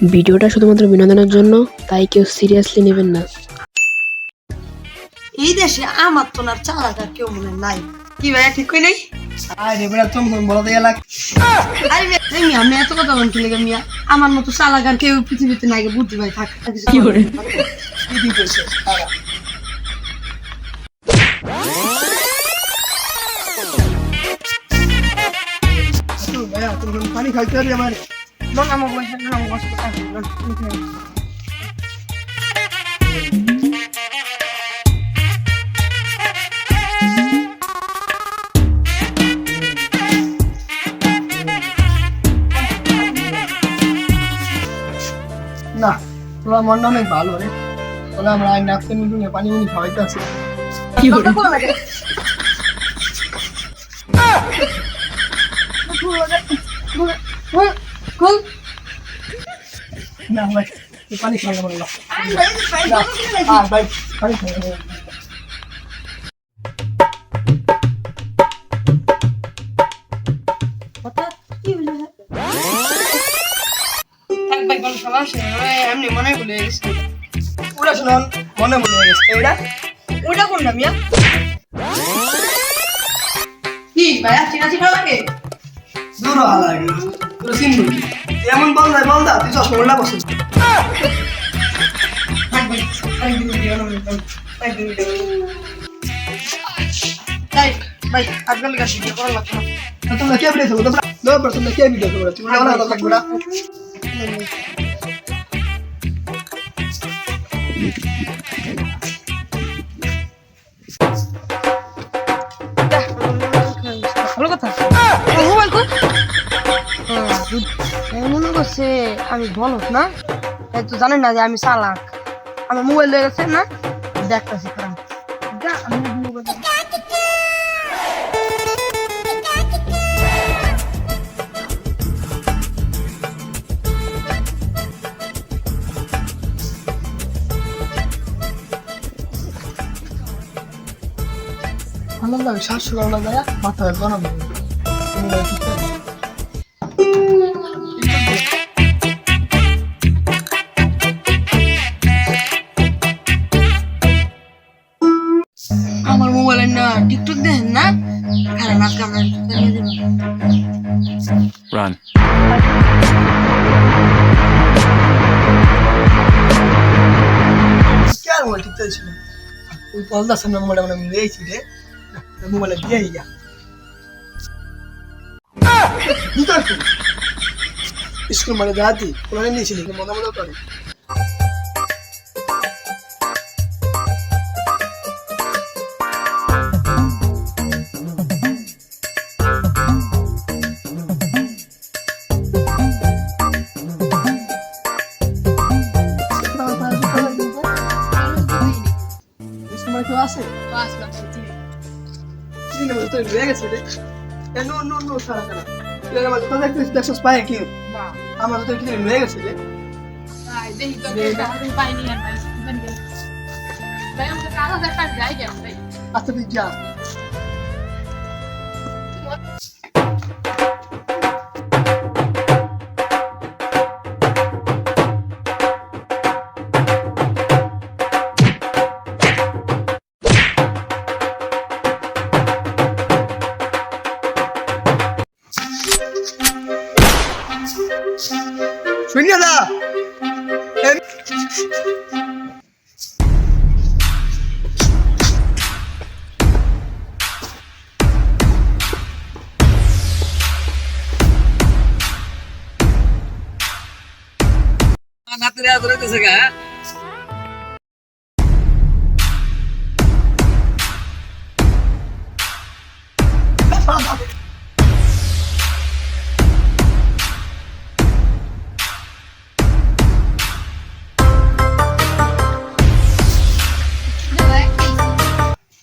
ভিডিওটা শুধুমাত্র বিনোদনের জন্য, তাই কেউ সিরিয়াসলি নেবেন না। এই দেশে আমার তো আর চালাক আর কেউ মনে নাই। কি ভাই ঠিক কই নাই? আরে বেটা তুমি বলতে গেলা আরে মিয়া আমি এত কথা বলতে লাগে মিয়া, আমার মতো চালাক আর কেউ পৃথিবীতে নাই, বুদ্ধি ভাই থাক। কি করে কি করছে ভাইয়া তুমি পানি খাইতে পারি আমার মন আমার বয়স না আমার কষ্ট থাকে না। না তোরা মনটা অনেক ভালো রে, তোরা আমরা নাচতে মিটুনে পানি মুনি খাওয়াইতে আছে। কি করে না ভাই তুই পানি খাওয়া বললো ভাই পানি খাওয়া থাক ভাই কোন সমস্যা নেই, এমনি মনে ভুলে গেছি। ওরা শুনুন মনে মনে গেছে এটা ওটা কোনটা মিয়া? কি ভাইয়া চিনা চিনা লাগে? দূর ভালো লাগে তোর সিন্ধু এমন বল নাই বল দা তুই চশমা না বসে থাক ভাই আরেকদিন ভিডিও বানাবো, আরেকদিন ভিডিও তাই ভাই আজকাল কাছে ভিডিও করা লাগবে না। তোমরা কে ভিডিও করো তোমরা তোমরা কে ভিডিও করো তোমরা না কথা লাগবে না ভালো কথা। মোবাইল কই? মনে করছে আমি বলত না, তাই তো জানেন না যে আমি চালাক। আমার মোবাইল হয়ে গেছে না, দেখতেছি কারণ ভালো লাগে শাশুড় না যায় মাথা গরম আমার মোবাইলে না টিকটক দেখেন না, কারণ আজকে আমরা চালিয়ে দেবো। Run. কে আর মোবাইল টিপতে ছিল ওই পলদা সামনে মোবাইল মানে নিয়েছি রে মোবাইলে দিয়ে যা স্কুল মানে যাতি কোনে নিয়েছিলি মজা মজা করে আছে তো রয়ে গেছে রে নো নো নো সারা সারা তুই আমার তো দেখছিস পাই কি আমার তো কি রয়ে গেছে রে ভাই দেখি তো আমি পাইনি আর ভাই ভাই আমাকে কাজ দেখা যায় কেন ভাই আচ্ছা তুই যা শুনিয়া দা নাতে রে ধরেছে গা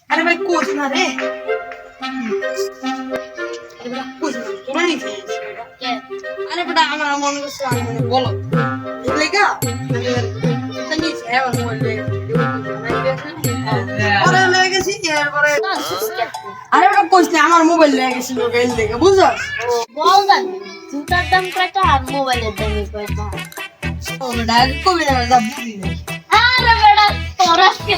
আরে ভাই কোচ না রে, কোচ না তোরা নিতে আরে বেটা আমার মনে করছে আমি মনে বলো লেগা আমি নিচে আমার মোবাইল পরে লেগে গেছি এরপরে আরে বেটা কোচ না আমার মোবাইল লেগে গেছিল গেল লেগে বুঝছস বল না জুতার দাম কয়টা আর মোবাইলের দাম কয়টা কবে ডাইরেক্ট কবি না যা বুঝি না আরে বেটা তোরা কে